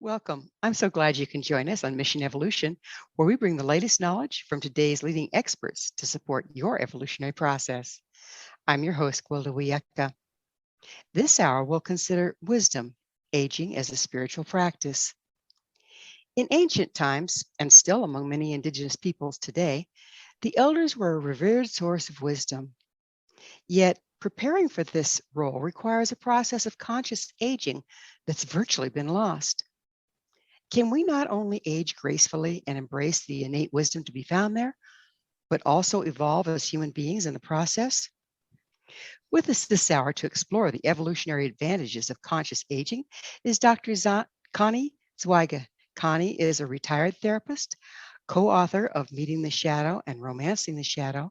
Welcome. I'm so glad you can join us on Mission Evolution, where we bring the latest knowledge from today's leading experts to support your evolutionary process. I'm your host, Gwilda Wiyaka. This hour, we'll consider wisdom, aging as a spiritual practice. In ancient times, and still among many indigenous peoples today, the elders were a revered source of wisdom. Yet, preparing for this role requires a process of conscious aging that's virtually been lost. Can we not only age gracefully and embrace the innate wisdom to be found there, but also evolve as human beings in the process? With us this hour to explore the evolutionary advantages of conscious aging is Dr. Connie Zweig. Connie is a retired therapist, co-author of Meeting the Shadow and Romancing the Shadow,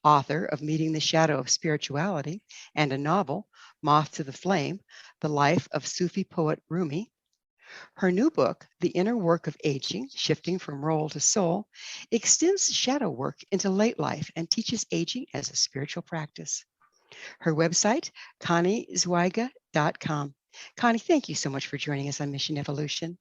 author of Meeting the Shadow of Spirituality, and a novel, Moth to the Flame, The Life of Sufi Poet Rumi. Her new book, The Inner Work of Aging, Shifting from Role to Soul, extends shadow work into late life and teaches aging as a spiritual practice. Her website, conniezweig.com. Connie, thank you so much for joining us on Mission Evolution.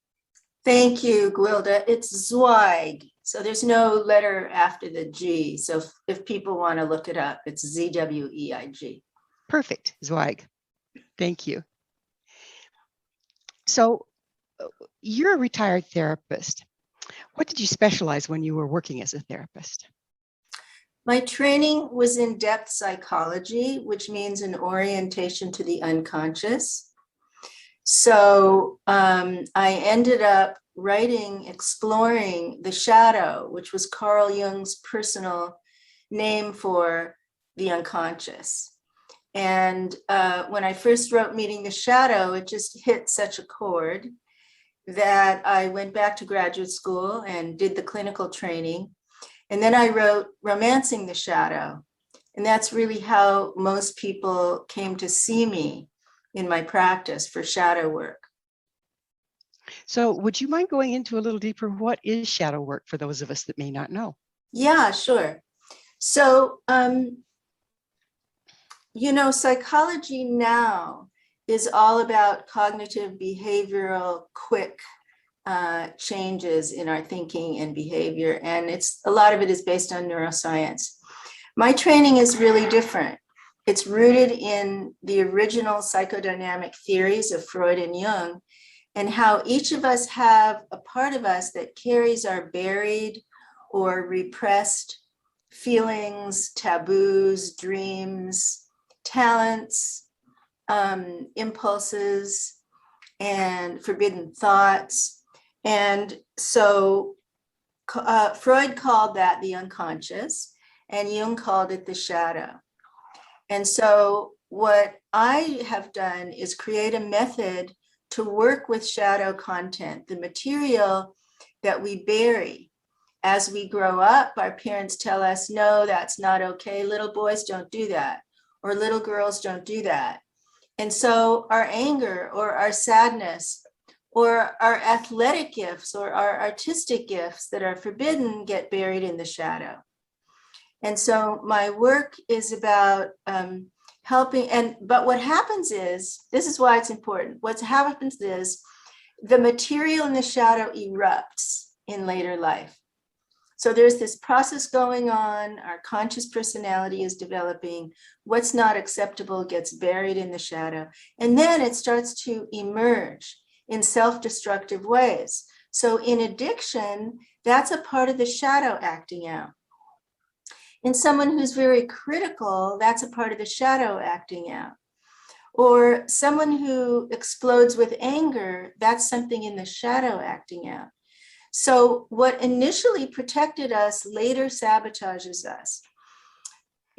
Thank you, Gwilda. It's Zweig. So there's no letter after the G. So if people want to look it up, it's Zweig. Perfect, Zweig. Thank you. So you're a retired therapist. What did you specialize when you were working as a therapist? My training was in depth psychology, which means an orientation to the unconscious. So I ended up exploring the shadow, which was Carl Jung's personal name for the unconscious. And when I first wrote Meeting the Shadow, it just hit such a chord that I went back to graduate school and did the clinical training. And then I wrote Romancing the Shadow. And that's really how most people came to see me in my practice for shadow work. So would you mind going into a little deeper? What is shadow work for those of us that may not know? Yeah, sure. So, psychology now is all about cognitive behavioral quick changes in our thinking and behavior. And a lot of it is based on neuroscience. My training is really different. It's rooted in the original psychodynamic theories of Freud and Jung, and how each of us have a part of us that carries our buried or repressed feelings, taboos, dreams, talents, impulses, and forbidden thoughts. And so Freud called that the unconscious, and Jung called it the shadow. And so what I have done is create a method to work with shadow content, the material that we bury. As we grow up, our parents tell us, no, that's not okay. Little boys don't do that, or little girls don't do that. And so our anger or our sadness or our athletic gifts or our artistic gifts that are forbidden get buried in the shadow. And so my work is about helping, but what happens is, this is why it's important. What happens is the material in the shadow erupts in later life. So there's this process going on. Our conscious personality is developing. What's not acceptable gets buried in the shadow. And then it starts to emerge in self-destructive ways. So in addiction, that's a part of the shadow acting out. In someone who's very critical, that's a part of the shadow acting out. Or someone who explodes with anger, that's something in the shadow acting out. So what initially protected us later sabotages us.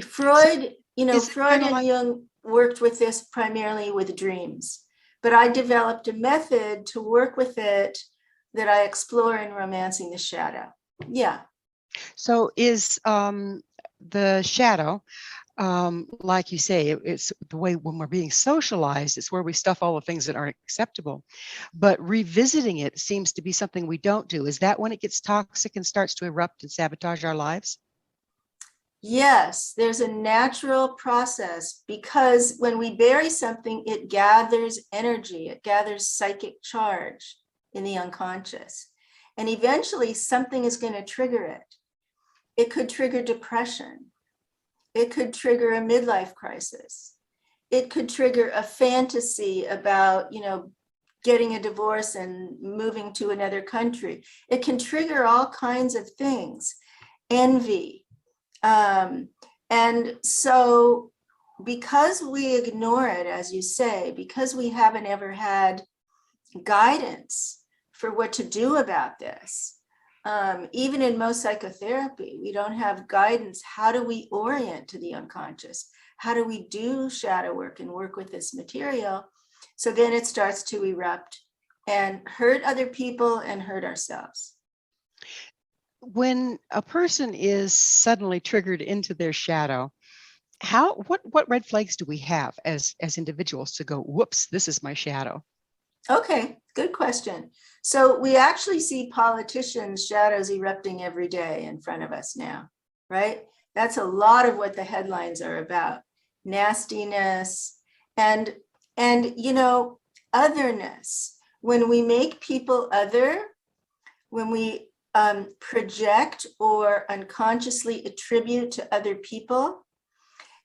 Freud and Jung worked with this primarily with dreams, but I developed a method to work with it that I explore in Romancing the Shadow. Yeah. So is the shadow, like you say, it's the way when we're being socialized, it's where we stuff all the things that aren't acceptable. But revisiting it seems to be something we don't do. Is that when it gets toxic and starts to erupt and sabotage our lives? Yes, there's a natural process, because when we bury something, it gathers energy, it gathers psychic charge. in the unconscious. And eventually something is going to trigger it. It could trigger depression. It could trigger a midlife crisis. It could trigger a fantasy about, getting a divorce and moving to another country. It can trigger all kinds of things, envy. And so because we ignore it, as you say, because we haven't ever had guidance for what to do about this, even in most psychotherapy, we don't have guidance. How do we orient to the unconscious? How do we do shadow work and work with this material? So then it starts to erupt and hurt other people and hurt ourselves. When a person is suddenly triggered into their shadow, what red flags do we have as individuals to go, whoops, this is my shadow? Okay, good question. So we actually see politicians' shadows erupting every day in front of us now, right? That's a lot of what the headlines are about. Nastiness and otherness. When we make people other, when we project or unconsciously attribute to other people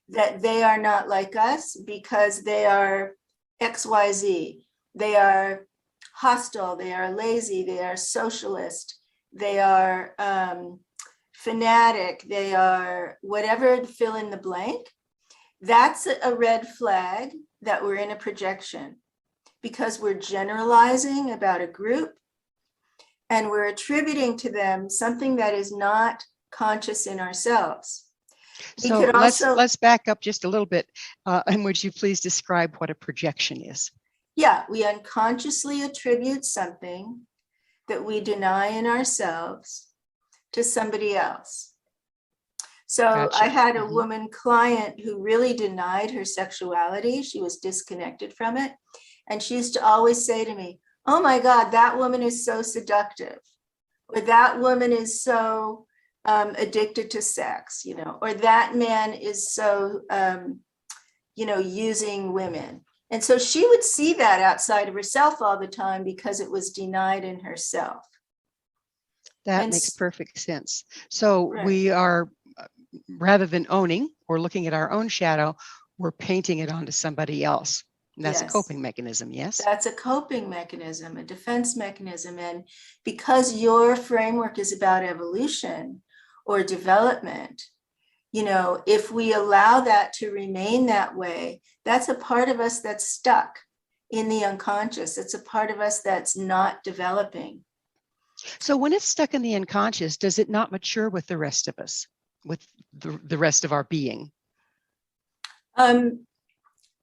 that they are not like us because they are XYZ, they are hostile, they are lazy, they are socialist, they are fanatic, they are whatever, fill in the blank. That's a red flag that we're in a projection because we're generalizing about a group and we're attributing to them something that is not conscious in ourselves. So let's back up just a little bit. And would you please describe what a projection is? Yeah, we unconsciously attribute something that we deny in ourselves to somebody else. So Gotcha. I had a woman client who really denied her sexuality. She was disconnected from it. And she used to always say to me, oh my God, that woman is so seductive, or that woman is so addicted to sex, or that man is so, using women. And so she would see that outside of herself all the time because it was denied in herself. That makes perfect sense. So we are, rather than owning or looking at our own shadow, we're painting it onto somebody else. And that's a coping mechanism, yes? That's a coping mechanism, a defense mechanism. And because your framework is about evolution or development, if we allow that to remain that way, that's a part of us that's stuck in the unconscious. It's a part of us that's not developing. So when it's stuck in the unconscious, does it not mature with the rest of us, with the rest of our being?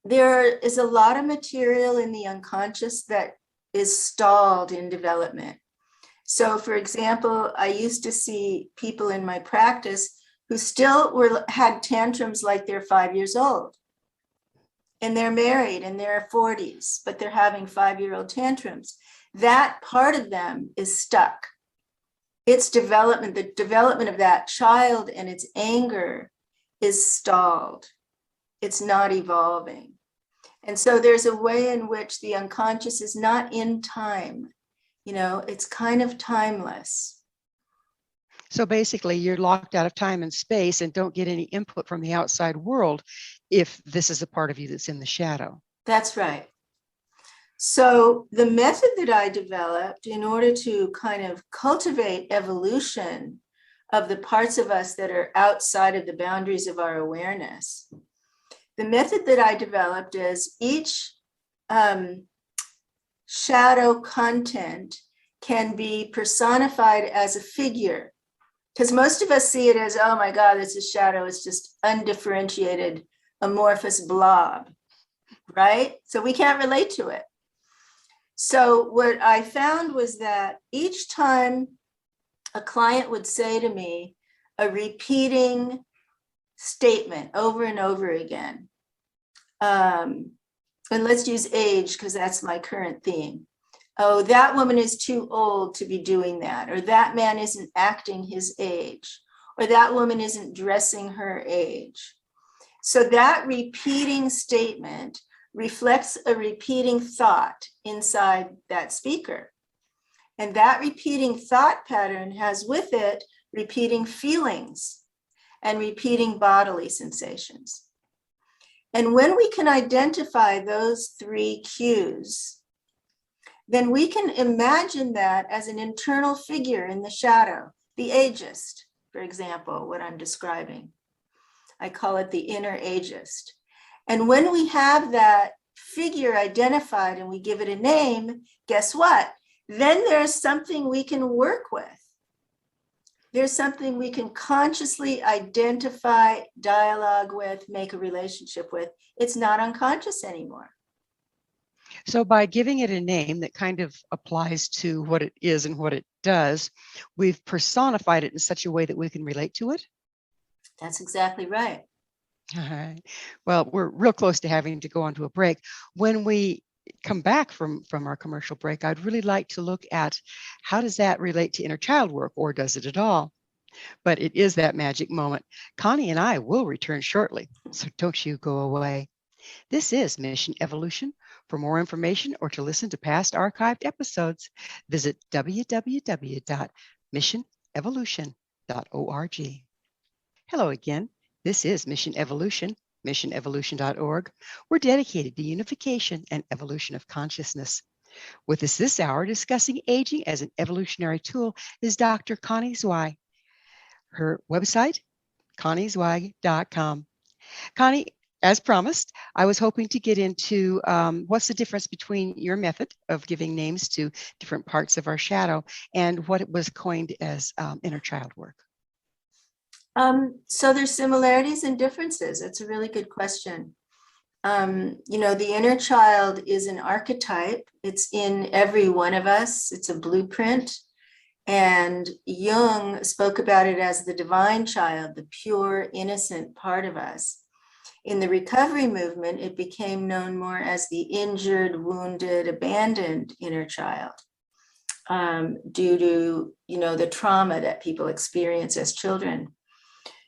There is a lot of material in the unconscious that is stalled in development. So for example, I used to see people in my practice who still had tantrums like they're 5 years old. And they're married in their 40s, but they're having 5-year-old tantrums. That part of them is stuck. Its development, the development of that child and its anger is stalled. It's not evolving. And so there's a way in which the unconscious is not in time. It's kind of timeless. So basically, you're locked out of time and space and don't get any input from the outside world if this is a part of you that's in the shadow. That's right. So the method that I developed in order to kind of cultivate evolution of the parts of us that are outside of the boundaries of our awareness, the method that I developed is each shadow content can be personified as a figure. Because most of us see it as, oh my God, it's a shadow. It's just undifferentiated, amorphous blob, right? So we can't relate to it. So what I found was that each time a client would say to me a repeating statement over and over again, and let's use age because that's my current theme. Oh, that woman is too old to be doing that, or that man isn't acting his age, or that woman isn't dressing her age. So that repeating statement reflects a repeating thought inside that speaker. And that repeating thought pattern has with it repeating feelings and repeating bodily sensations. And when we can identify those three cues, then we can imagine that as an internal figure in the shadow, the ageist, for example, what I'm describing. I call it the inner ageist. And when we have that figure identified and we give it a name, guess what? Then there's something we can work with. There's something we can consciously identify, dialogue with, make a relationship with. It's not unconscious anymore. So by giving it a name that kind of applies to what it is and what it does, we've personified it in such a way that we can relate to it. That's exactly right. All right. Well, we're real close to having to go on to a break. When we come back from our commercial break, I'd really like to look at how does that relate to inner child work, or does it at all? But it is that magic moment. Connie and I will return shortly, so don't you go away. This is Mission Evolution. For more information or to listen to past archived episodes, visit www.missionevolution.org. Hello again. This is Mission Evolution, missionevolution.org. We're dedicated to unification and evolution of consciousness. With us this hour discussing aging as an evolutionary tool is Dr. Connie Zweig. Her website, conniezweig.com. Connie, as promised, I was hoping to get into what's the difference between your method of giving names to different parts of our shadow and what it was coined as inner child work. So there's similarities and differences. It's a really good question. The inner child is an archetype. It's in every one of us. It's a blueprint. And Jung spoke about it as the divine child, the pure, innocent part of us. In the recovery movement, it became known more as the injured, wounded, abandoned inner child, due to, the trauma that people experience as children.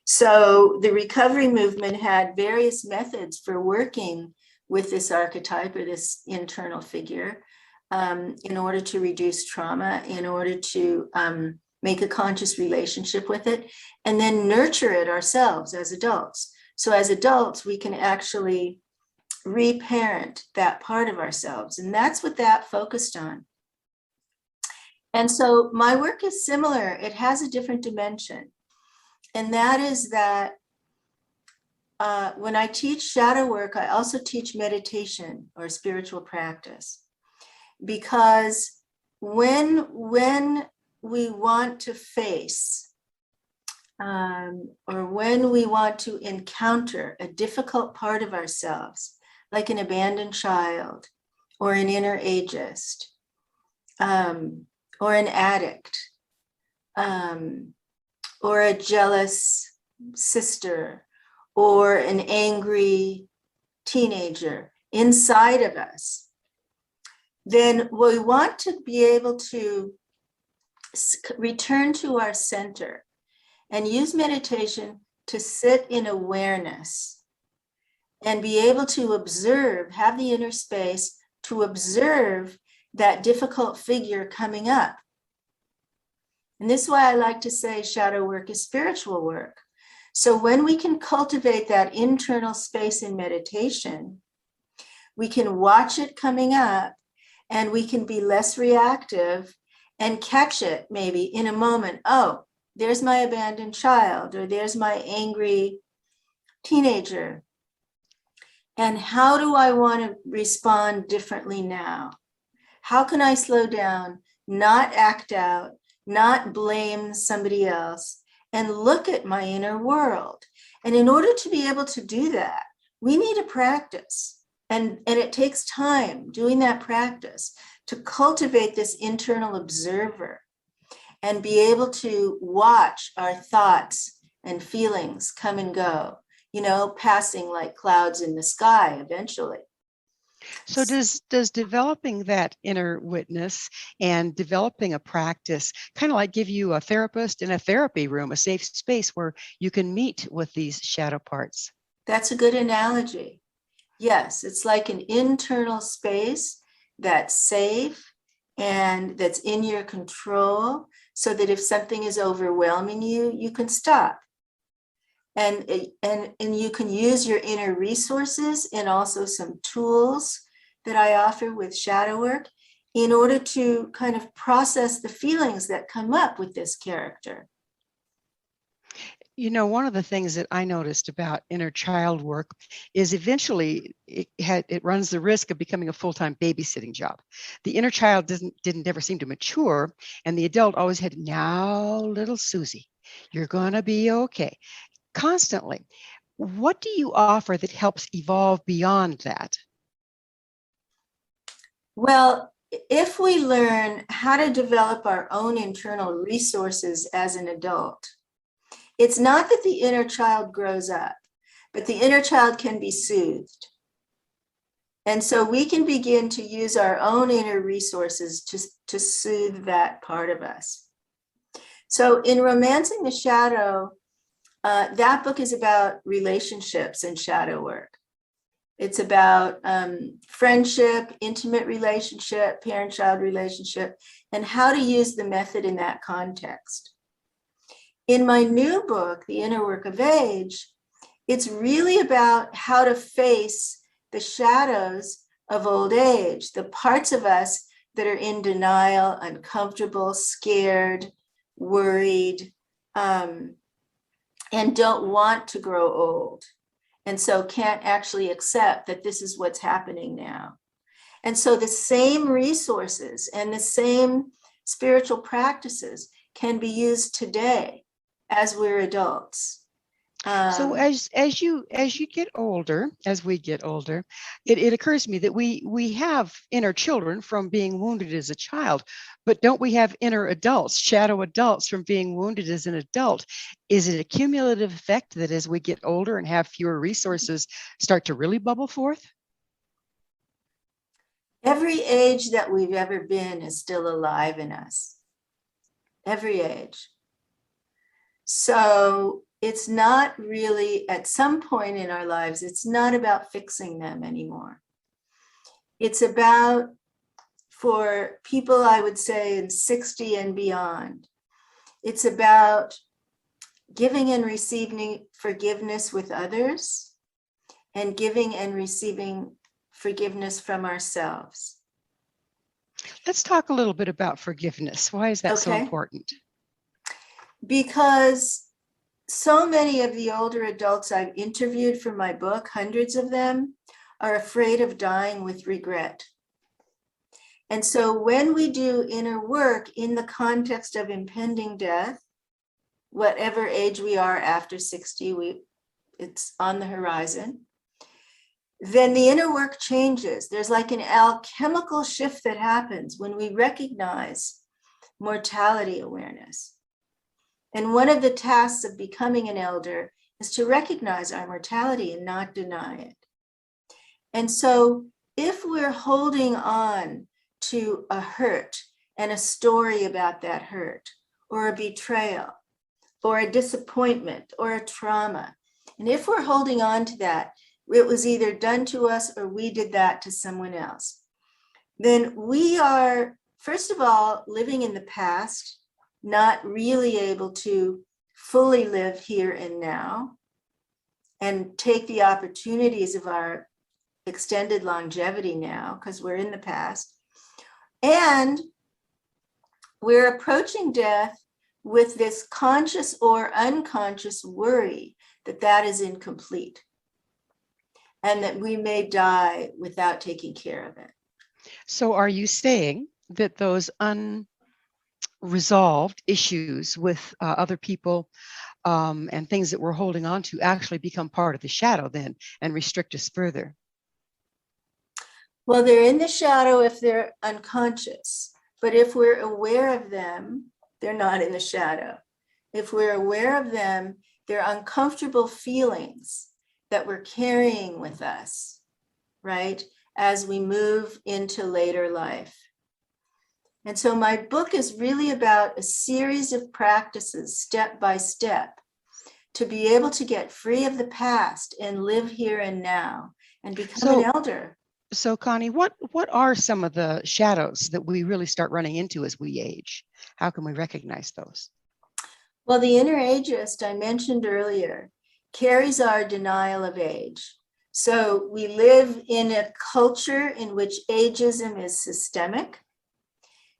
So the recovery movement had various methods for working with this archetype or this internal figure, in order to reduce trauma, in order to make a conscious relationship with it, and then nurture it ourselves as adults. So as adults, we can actually reparent that part of ourselves. And that's what that focused on. And so my work is similar. It has a different dimension. And that is that when I teach shadow work, I also teach meditation or spiritual practice. Because when we want to face or when we want to encounter a difficult part of ourselves, like an abandoned child or an inner ageist or an addict or a jealous sister or an angry teenager inside of us, then we want to be able to return to our center and use meditation to sit in awareness and be able to observe, have the inner space to observe that difficult figure coming up. And this is why I like to say shadow work is spiritual work. So when we can cultivate that internal space in meditation, we can watch it coming up and we can be less reactive and catch it maybe in a moment. Oh, there's my abandoned child, or there's my angry teenager. And how do I want to respond differently now? How can I slow down, not act out, not blame somebody else, and look at my inner world? And in order to be able to do that, we need a practice. And it takes time doing that practice to cultivate this internal observer and be able to watch our thoughts and feelings come and go, passing like clouds in the sky eventually. So does developing that inner witness and developing a practice kind of like give you a therapist in a therapy room, a safe space where you can meet with these shadow parts? That's a good analogy. Yes, it's like an internal space that's safe and that's in your control, so that if something is overwhelming you, you can stop. And you can use your inner resources and also some tools that I offer with shadow work in order to kind of process the feelings that come up with this character. You know, one of the things that I noticed about inner child work is eventually it runs the risk of becoming a full-time babysitting job. The inner child didn't ever seem to mature, and the adult always had, now, little Susie, you're gonna be okay, constantly. What do you offer that helps evolve beyond that? Well, if we learn how to develop our own internal resources as an adult, it's not that the inner child grows up, but the inner child can be soothed. And so we can begin to use our own inner resources to soothe that part of us. So in Romancing the Shadow, that book is about relationships and shadow work. It's about friendship, intimate relationship, parent-child relationship, and how to use the method in that context. In my new book, The Inner Work of Age, it's really about how to face the shadows of old age, the parts of us that are in denial, uncomfortable, scared, worried, and don't want to grow old. And so can't actually accept that this is what's happening now. And so the same resources and the same spiritual practices can be used today as we're adults. So as you get older, as we get older, it occurs to me that we have inner children from being wounded as a child, but don't we have inner adults, shadow adults from being wounded as an adult? Is it a cumulative effect that as we get older and have fewer resources, start to really bubble forth? Every age that we've ever been is still alive in us. Every age. So it's not really, at some point in our lives, it's not about fixing them anymore. It's about, for people, I would say in 60 and beyond, it's about giving and receiving forgiveness with others and giving and receiving forgiveness from ourselves. Let's talk a little bit about forgiveness. Why is that so important? Because so many of the older adults I've interviewed for my book, hundreds of them, are afraid of dying with regret. And so when we do inner work in the context of impending death, whatever age we are after 60, it's on the horizon, then the inner work changes. There's like an alchemical shift that happens when we recognize mortality awareness. And one of the tasks of becoming an elder is to recognize our mortality and not deny it. And so if we're holding on to a hurt and a story about that hurt, or a betrayal, or a disappointment, or a trauma, and if we're holding on to that, it was either done to us or we did that to someone else, then we are, first of all, living in the past, not really able to fully live here and now and take the opportunities of our extended longevity now because we're in the past. And we're approaching death with this conscious or unconscious worry that that is incomplete and that we may die without taking care of it. So are you saying that those unresolved issues with other people and things that we're holding on to actually become part of the shadow then and restrict us further? Well, they're in the shadow if they're unconscious, but if we're aware of them, they're not in the shadow. If we're aware of them, they're uncomfortable feelings that we're carrying with us, right, as we move into later life. And so my book is really about a series of practices, step by step, to be able to get free of the past and live here and now and become an elder. So, Connie, what are some of the shadows that we really start running into as we age? How can we recognize those? Well, the inner ageist I mentioned earlier carries our denial of age. So we live in a culture in which ageism is systemic.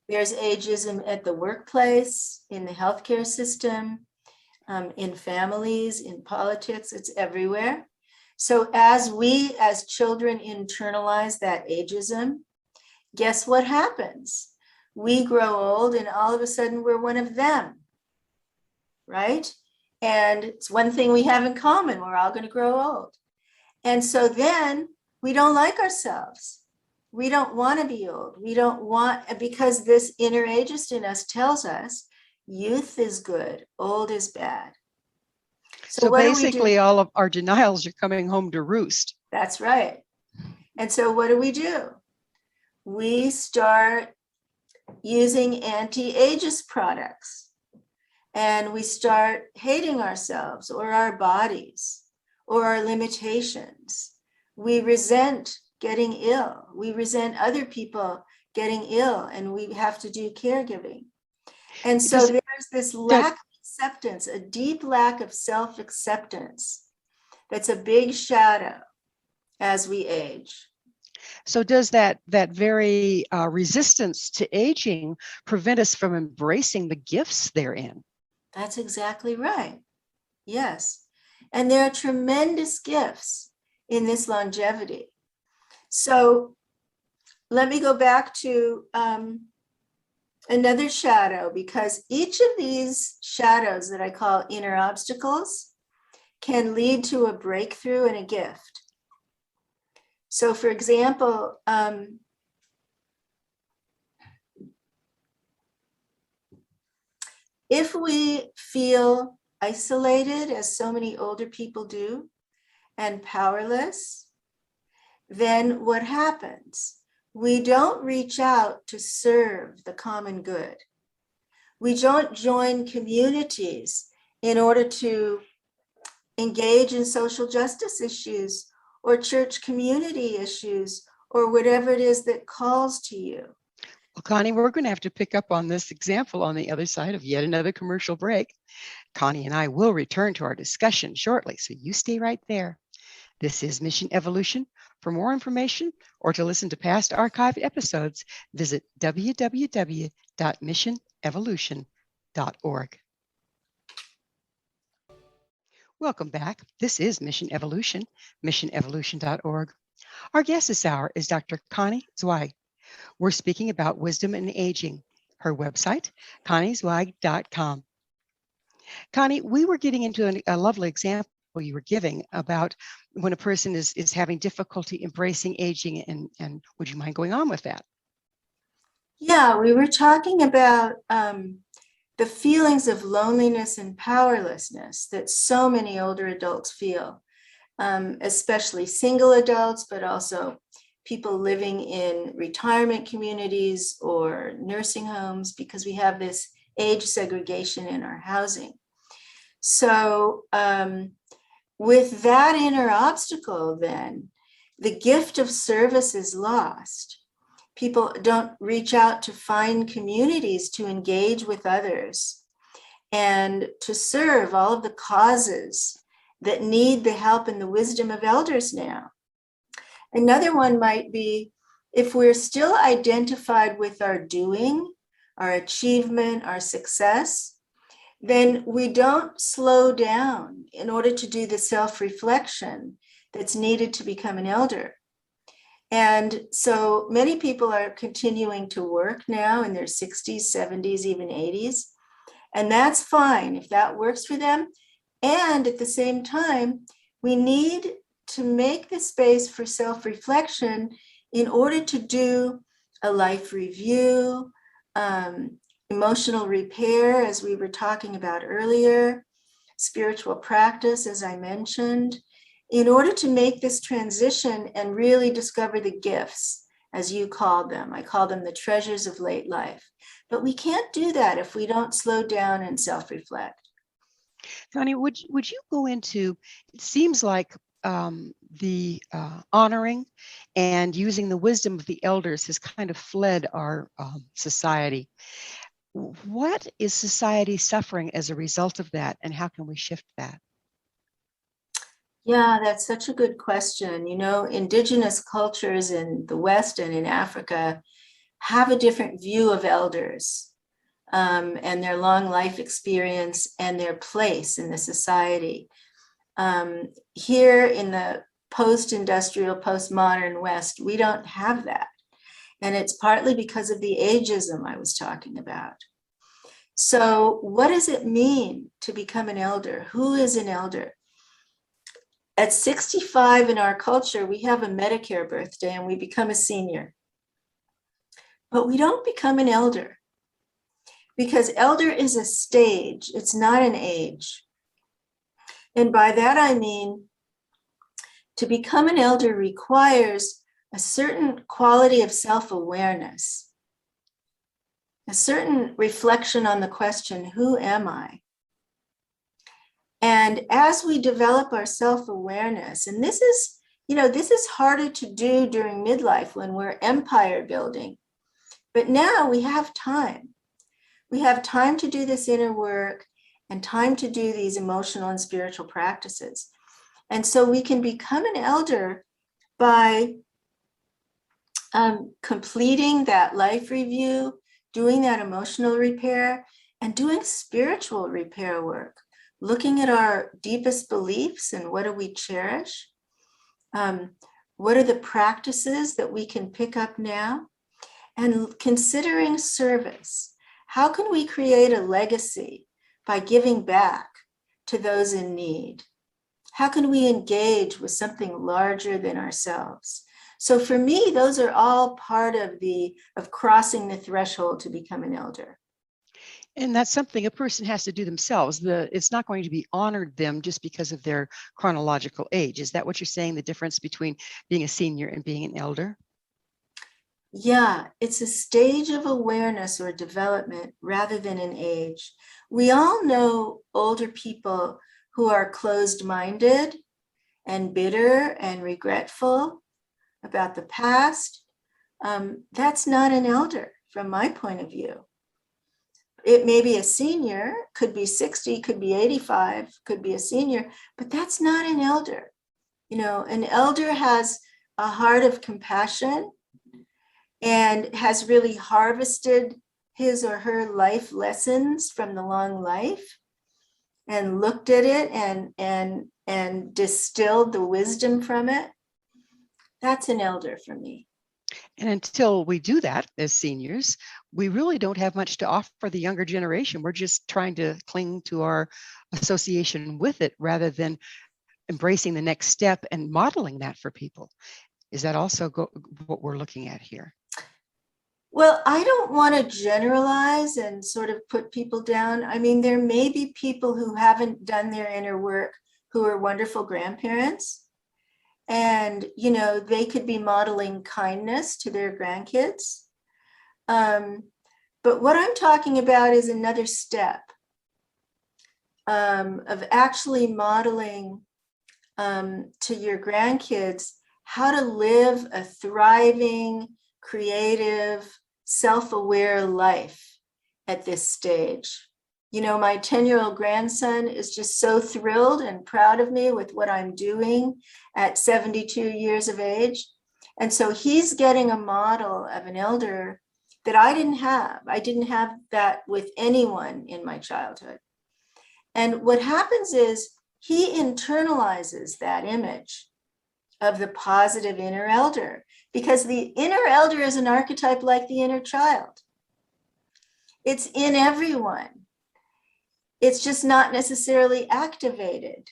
There's ageism at the workplace, in the healthcare system, in families, in politics, it's everywhere. So as we as children internalize that ageism, guess what happens? We grow old and all of a sudden we're one of them, right? And it's one thing we have in common, we're all going to grow old. And so then we don't like ourselves. We don't want to be old. We don't want, because this inner ageist in us tells us youth is good, old is bad. So what do we do? basically, all of our denials are coming home to roost. That's right. And so what do? We start using anti-ageist products, and we start hating ourselves or our bodies or our limitations. We resent getting ill. We resent other people getting ill, and we have to do caregiving. And so there's this lack of acceptance, a deep lack of self-acceptance. That's a big shadow as we age. So does that very resistance to aging prevent us from embracing the gifts therein? That's exactly right. Yes. And there are tremendous gifts in this longevity. So let me go back to another shadow, because each of these shadows that I call inner obstacles can lead to a breakthrough and a gift. So for example, if we feel isolated, as so many older people do, and powerless, then what happens? We don't reach out to serve the common good. We don't join communities in order to engage in social justice issues or church community issues or whatever it is that calls to you. Well, Connie, we're going to have to pick up on this example on the other side of yet another commercial break. Connie and I will return to our discussion shortly, so you stay right there. This is Mission Evolution. For more information or to listen to past archived episodes, visit www.missionevolution.org. Welcome back. This is Mission Evolution, missionevolution.org. Our guest this hour is Dr. Connie Zweig. We're speaking about wisdom and aging. Her website, conniezweig.com. Connie, we were getting into a lovely example you were giving about when a person is having difficulty embracing aging, and would you mind going on with that? Yeah, we were talking about the feelings of loneliness and powerlessness that so many older adults feel, especially single adults, but also people living in retirement communities or nursing homes, because we have this age segregation in our housing. So with that inner obstacle, then the gift of service is lost. People don't reach out to find communities to engage with others and to serve all of the causes that need the help and the wisdom of elders now. Another one might be, if we're still identified with our doing, our achievement, our success, then we don't slow down in order to do the self-reflection that's needed to become an elder. And so many people are continuing to work now in their 60s, 70s, even 80s. And that's fine if that works for them. And at the same time, we need to make the space for self-reflection in order to do a life review, emotional repair, as we were talking about earlier, spiritual practice, as I mentioned, in order to make this transition and really discover the gifts, as you called them. I call them the treasures of late life. But we can't do that if we don't slow down and self-reflect. Connie, would you go into, it seems like honoring and using the wisdom of the elders has kind of fled our society. What is society suffering as a result of that, and how can we shift that? Yeah, that's such a good question. Indigenous cultures in the West and in Africa have a different view of elders, and their long life experience and their place in the society. Here in the post-industrial, postmodern West, we don't have that. And it's partly because of the ageism I was talking about. So what does it mean to become an elder? Who is an elder? At 65 in our culture, we have a Medicare birthday and we become a senior. But we don't become an elder, because elder is a stage, it's not an age. And by that I mean, to become an elder requires a certain quality of self-awareness, a certain reflection on the question, who am I? And as we develop our self-awareness, and this is harder to do during midlife when we're empire building, but now we have time. We have time to do this inner work and time to do these emotional and spiritual practices. And so we can become an elder by completing that life review, doing that emotional repair, and doing spiritual repair work, looking at our deepest beliefs and what do we cherish? What are the practices that we can pick up now? And considering service. How can we create a legacy by giving back to those in need? How can we engage with something larger than ourselves? So for me, those are all part of crossing the threshold to become an elder. And that's something a person has to do themselves. It's not going to be honored them just because of their chronological age. Is that what you're saying, the difference between being a senior and being an elder? Yeah, it's a stage of awareness or development rather than an age. We all know older people who are closed-minded and bitter and regretful about the past. That's not an elder from my point of view. It may be a senior, could be 60, could be 85, could be a senior, but that's not an elder. An elder has a heart of compassion and has really harvested his or her life lessons from the long life and looked at it and distilled the wisdom from it. That's an elder for me. And until we do that as seniors, we really don't have much to offer the younger generation. We're just trying to cling to our association with it rather than embracing the next step and modeling that for people. Is that also what we're looking at here? Well, I don't want to generalize and sort of put people down. I mean, there may be people who haven't done their inner work who are wonderful grandparents. And, they could be modeling kindness to their grandkids. But what I'm talking about is another step of actually modeling to your grandkids how to live a thriving, creative, self-aware life at this stage. My 10-year-old grandson is just so thrilled and proud of me with what I'm doing at 72 years of age. And so he's getting a model of an elder that I didn't have. I didn't have that with anyone in my childhood. And what happens is he internalizes that image of the positive inner elder, because the inner elder is an archetype like the inner child. It's in everyone. It's just not necessarily activated.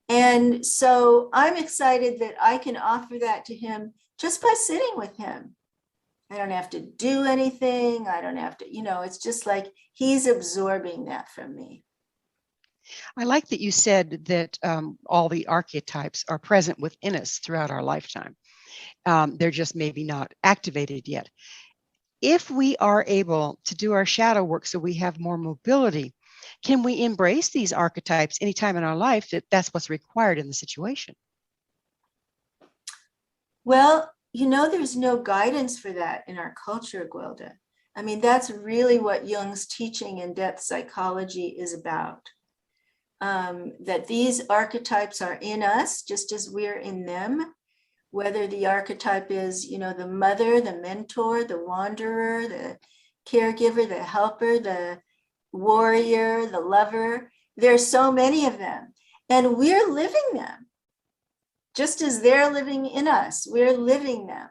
And so I'm excited that I can offer that to him just by sitting with him. I don't have to do anything. I don't have to, it's just like he's absorbing that from me. I like that you said that all the archetypes are present within us throughout our lifetime. They're just maybe not activated yet. If we are able to do our shadow work so we have more mobility, can we embrace these archetypes anytime in our life that's what's required in the situation? Well, there's no guidance for that in our culture, Gwilda. I mean, that's really what Jung's teaching in depth psychology is about. That these archetypes are in us just as we're in them, whether the archetype is, the mother, the mentor, the wanderer, the caregiver, the helper, the warrior, the lover. There's so many of them, and we're living them. Just as they're living in us, we're living them.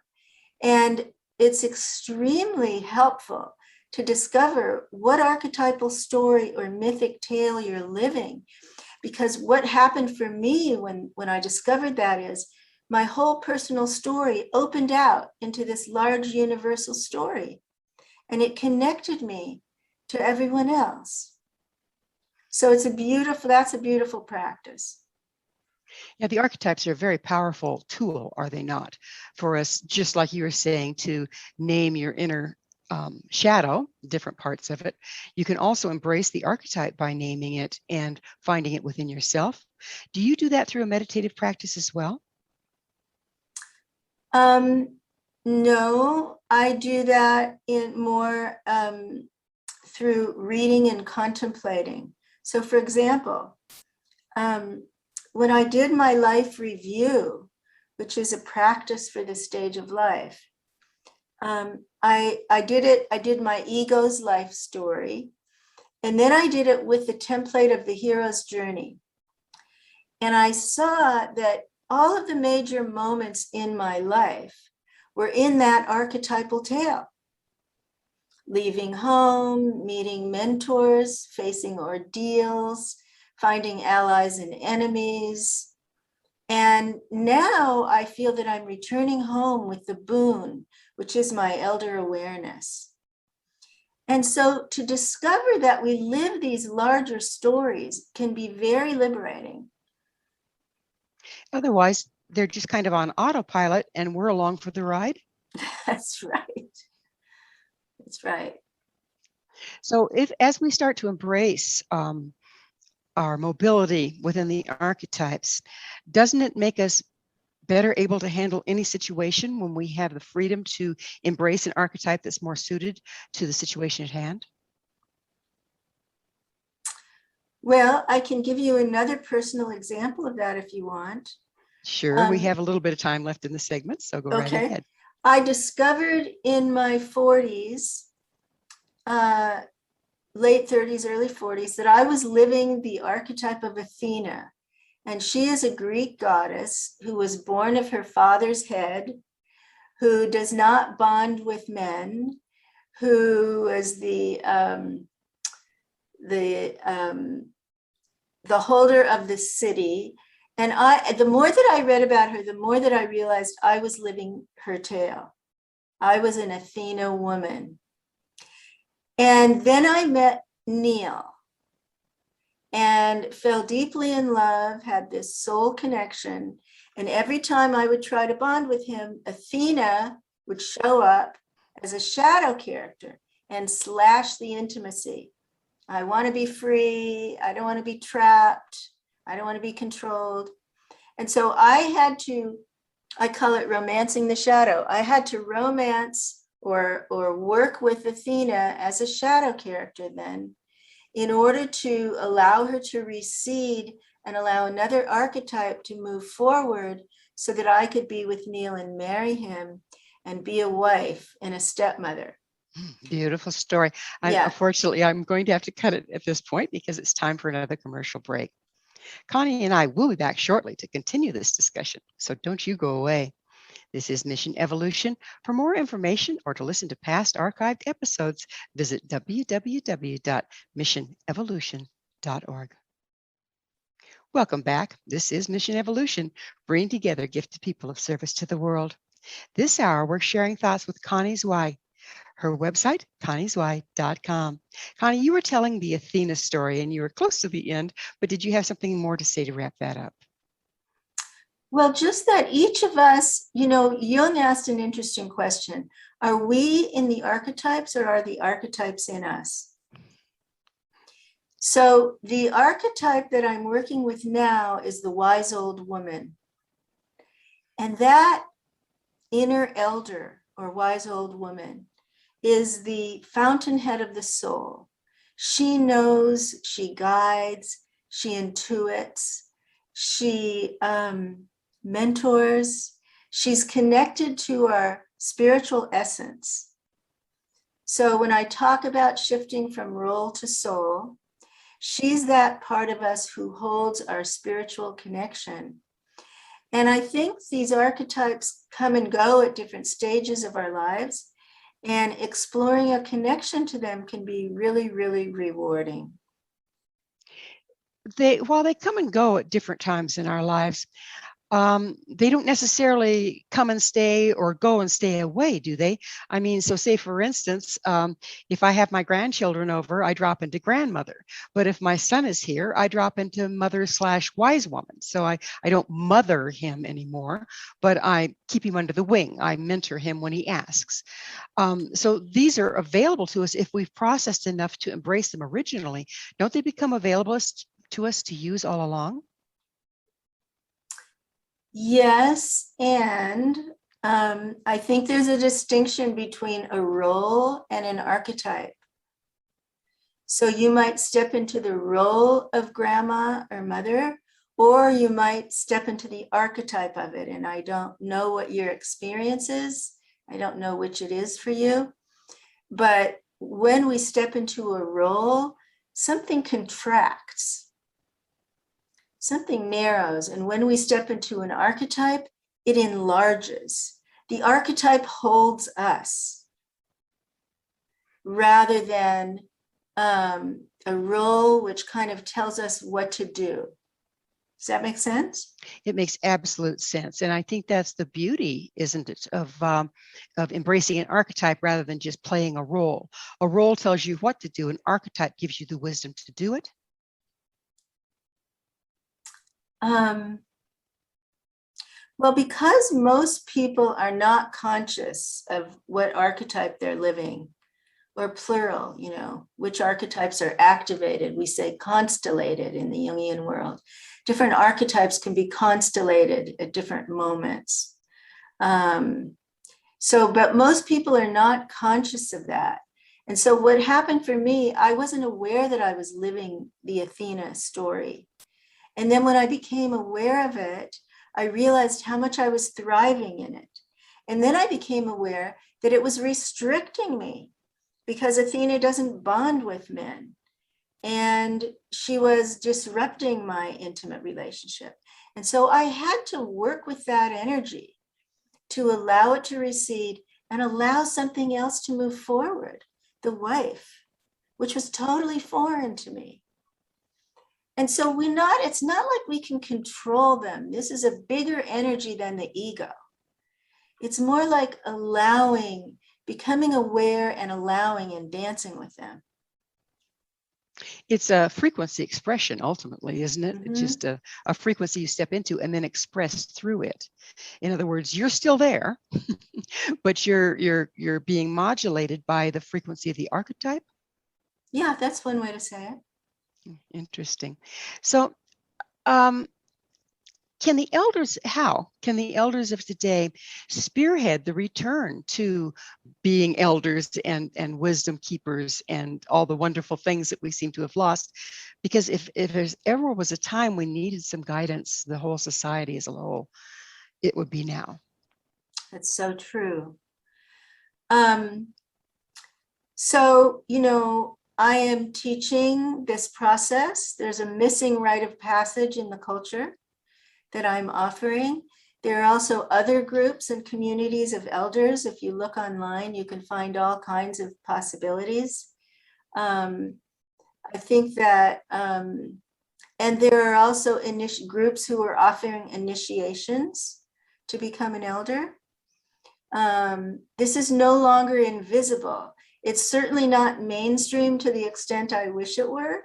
And it's extremely helpful to discover what archetypal story or mythic tale you're living. Because what happened for me when I discovered that is my whole personal story opened out into this large universal story, and it connected me to everyone else. So that's a beautiful practice. Yeah, the archetypes are a very powerful tool, are they not? For us, just like you were saying, to name your inner shadow, different parts of it. You can also embrace the archetype by naming it and finding it within yourself. Do you do that through a meditative practice as well? No, I do that in more through reading and contemplating. So for example, when I did my life review, which is a practice for this stage of life, I did my ego's life story, and then I did it with the template of the hero's journey. And I saw that all of the major moments in my life were in that archetypal tale. Leaving home, meeting mentors, facing ordeals, finding allies and enemies. And now I feel that I'm returning home with the boon, which is my elder awareness. And so to discover that we live these larger stories can be very liberating. Otherwise, they're just kind of on autopilot and we're along for the ride. That's right. That's right. So as we start to embrace our mobility within the archetypes, doesn't it make us better able to handle any situation when we have the freedom to embrace an archetype that's more suited to the situation at hand? Well, I can give you another personal example of that if you want. Sure, we have a little bit of time left in the segment, so go right ahead. I discovered in my 40s, late 30s, early 40s, that I was living the archetype of Athena. And she is a Greek goddess who was born of her father's head, who does not bond with men, who is the holder of the city. And the more that I read about her, the more that I realized I was living her tale. I was an Athena woman. And then I met Neil and fell deeply in love, had this soul connection. And every time I would try to bond with him, Athena would show up as a shadow character and slash the intimacy. I want to be free. I don't want to be trapped. I don't want to be controlled. And so I call it romancing the shadow. I had to romance or work with Athena as a shadow character then, in order to allow her to recede and allow another archetype to move forward so that I could be with Neil and marry him and be a wife and a stepmother. Beautiful story. Unfortunately, I'm going to have to cut it at this point because it's time for another commercial break. Connie and I will be back shortly to continue this discussion, so don't you go away. This is Mission Evolution. For more information or to listen to past archived episodes, visit www.missionevolution.org. Welcome back. This is Mission Evolution, bringing together gifted people of service to the world. This hour, we're sharing thoughts with Connie Zweig. Her website, conniezweig.com. Connie, you were telling the Athena story and you were close to the end, but did you have something more to say to wrap that up? Well, just that each of us, Jung asked an interesting question. Are we in the archetypes or are the archetypes in us? So the archetype that I'm working with now is the wise old woman. And that inner elder or wise old woman is the fountainhead of the soul. She knows, she guides, she intuits, she mentors, she's connected to our spiritual essence. So when I talk about shifting from role to soul, she's that part of us who holds our spiritual connection. And I think these archetypes come and go at different stages of our lives, and exploring a connection to them can be really, really rewarding. While they come and go at different times in our lives, they don't necessarily come and stay or go and stay away, do they? I mean, so say for instance, if I have my grandchildren over, I drop into grandmother. But if my son is here, I drop into mother/wise woman. So I don't mother him anymore, but I keep him under the wing. I mentor him when he asks. So these are available to us if we've processed enough to embrace them originally. Don't they become available to us to use all along? Yes, and I think there's a distinction between a role and an archetype. So you might step into the role of grandma or mother, or you might step into the archetype of it. And I don't know what your experience is. I don't know which it is for you. But when we step into a role, something contracts. Something narrows, and when we step into an archetype, it enlarges. The archetype holds us rather than a role which kind of tells us what to do. Does that make sense? It makes absolute sense, and I think that's the beauty, isn't it, of embracing an archetype rather than just playing a role. A role tells you what to do, an archetype gives you the wisdom to do it. Well, because most people are not conscious of what archetype they're living, or plural, which archetypes are activated. We say constellated in the Jungian world. Different archetypes can be constellated at different moments. But most people are not conscious of that. And so what happened for me, I wasn't aware that I was living the Athena story. And then when I became aware of it, I realized how much I was thriving in it. And then I became aware that it was restricting me because Athena doesn't bond with men. And she was disrupting my intimate relationship. And so I had to work with that energy to allow it to recede and allow something else to move forward, the wife, which was totally foreign to me. And so it's not like we can control them. This is a bigger energy than the ego. It's more like allowing, becoming aware and allowing and dancing with them. It's a frequency expression, ultimately, isn't it? Mm-hmm. It's just a frequency you step into and then express through it. In other words, you're still there, but you're being modulated by the frequency of the archetype. Yeah, that's one way to say it. Interesting. So how can the elders of today spearhead the return to being elders and wisdom keepers and all the wonderful things that we seem to have lost? Because if there's ever was a time we needed some guidance, the whole society as a whole, it would be now. That's so true. So, I am teaching this process. There's a missing rite of passage in the culture that I'm offering. There are also other groups and communities of elders. If you look online, you can find all kinds of possibilities. I think that, and there are also groups who are offering initiations to become an elder. This is no longer invisible. It's certainly not mainstream to the extent I wish it were,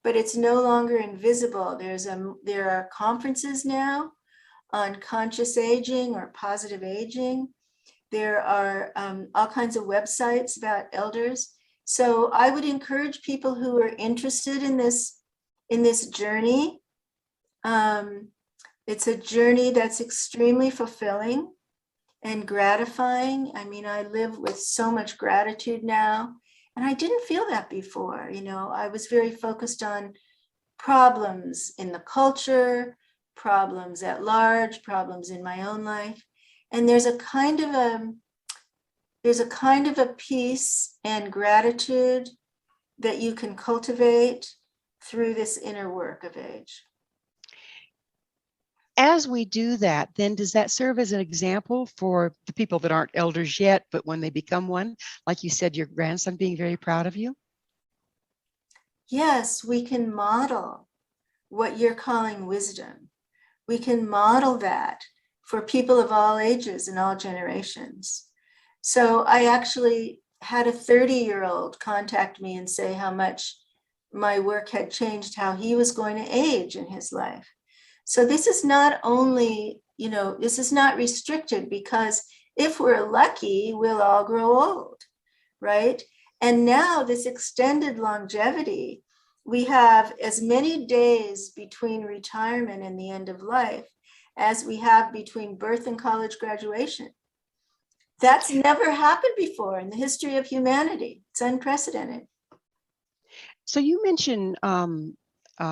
but it's no longer invisible. There are conferences now on conscious aging or positive aging. There are all kinds of websites about elders. So I would encourage people who are interested in this journey. It's a journey that's extremely fulfilling. and gratifying. I mean, I live with so much gratitude now, and I didn't feel that before. You know, I was very focused on problems in the culture, problems at large, problems in my own life. And there's a kind of a peace and gratitude that you can cultivate through this inner work of age. As we do that, then does that serve as an example for the people that aren't elders yet, but when they become one, like you said, your grandson being very proud of you? Yes, we can model what you're calling wisdom. We can model that for people of all ages and all generations. So I actually had a 30-year-old contact me and say how much my work had changed how he was going to age in his life. So this is not only, you know, this is not restricted, because if we're lucky, we'll all grow old, right? And now this extended longevity, we have as many days between retirement and the end of life as we have between birth and college graduation. That's never happened before in the history of humanity. It's unprecedented. So you mentioned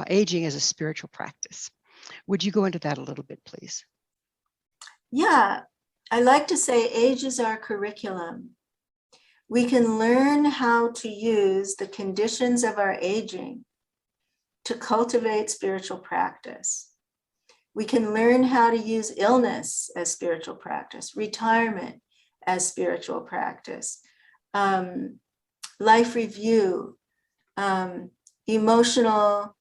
aging as a spiritual practice. Would you go into that a little bit, please? Yeah, I like to say age is our curriculum. We can learn how to use the conditions of our aging to cultivate spiritual practice. We can learn how to use illness as spiritual practice, retirement as spiritual practice, life review, emotional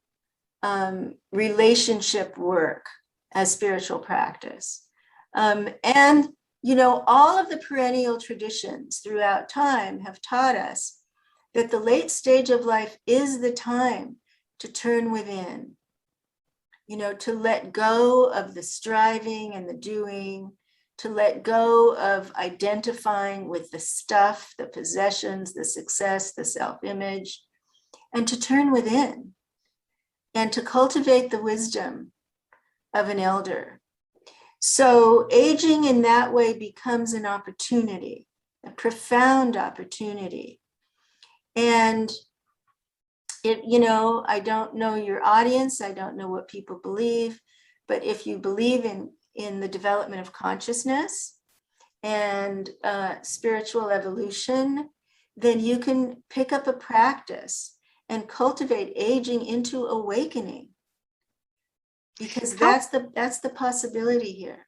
relationship work as spiritual practice. And, you know, all of the perennial traditions throughout time have taught us that the late stage of life is the time to turn within, you know, to let go of the striving and the doing, to let go of identifying with the stuff, the possessions, the success, the self-image, and to turn within and to cultivate the wisdom of an elder. So aging in that way becomes an opportunity, a profound opportunity. And it, you know, I don't know your audience, I don't know what people believe, but if you believe in the development of consciousness and spiritual evolution, then you can pick up a practice and cultivate aging into awakening, because that's the possibility here.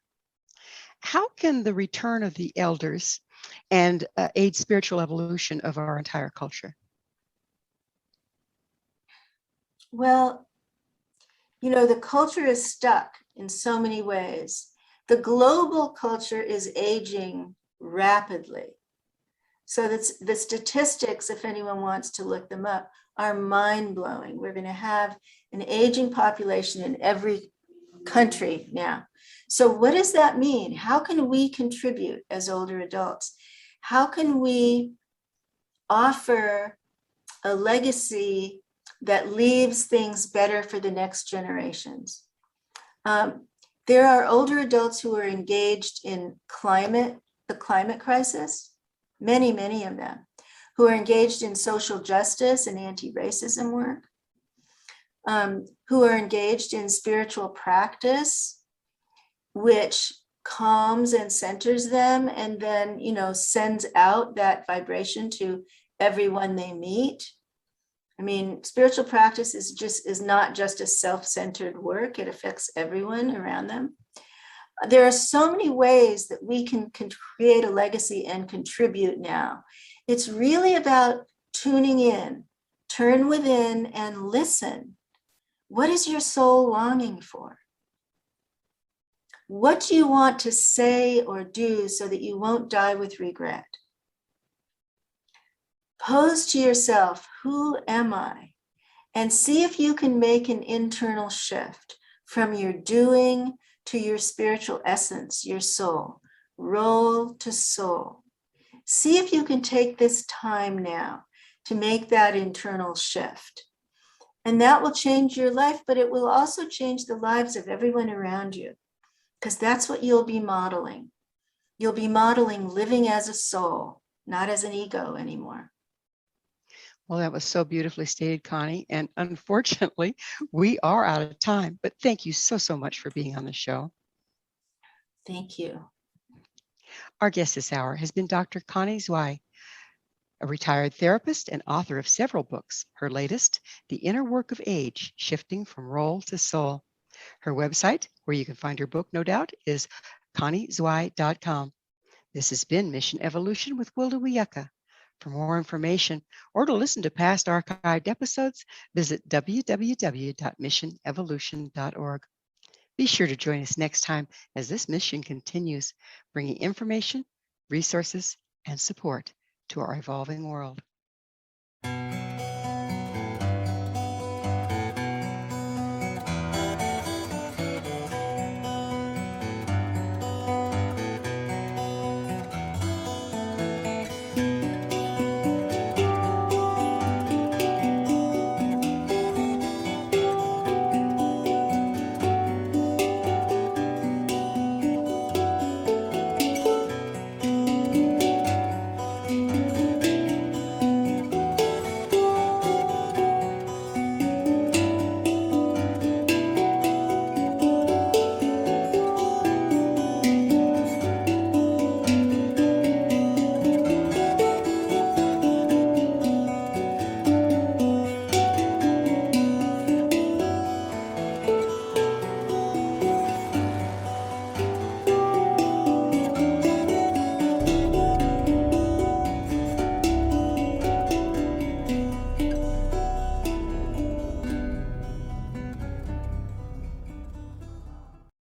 How can the return of the elders and aid spiritual evolution of our entire culture? Well, you know, the culture is stuck in so many ways. The global culture is aging rapidly. So that's the statistics, if anyone wants to look them up, are mind-blowing. We're going to have an aging population in every country now. So what does that mean? How can we contribute as older adults? How can we offer a legacy that leaves things better for the next generations? There are older adults who are engaged in the climate crisis, many of them, who are engaged in social justice and anti-racism work, who are engaged in spiritual practice, which calms and centers them and then, you know, sends out that vibration to everyone they meet. I mean, spiritual practice is not just a self-centered work. It affects everyone around them. There are so many ways that we can create a legacy and contribute now. It's really about tuning in, turn within and listen. What is your soul longing for? What do you want to say or do so that you won't die with regret? Pose to yourself, who am I? And see if you can make an internal shift from your doing to your spiritual essence, your soul, roll to soul. See if you can take this time now to make that internal shift. And that will change your life, but it will also change the lives of everyone around you, because that's what you'll be modeling. You'll be modeling living as a soul, not as an ego anymore. Well, that was so beautifully stated, Connie. And unfortunately, we are out of time, but thank you so, so much for being on the show. Thank you. Our guest this hour has been Dr. Connie Zweig, a retired therapist and author of several books. Her latest, The Inner Work of Age, Shifting from Role to Soul. Her website, where you can find her book, no doubt, is conniezweig.com. This has been Mission Evolution with Gwilda Wiyaka. For more information or to listen to past archived episodes, visit www.missionevolution.org. Be sure to join us next time as this mission continues, bringing information, resources, and support to our evolving world.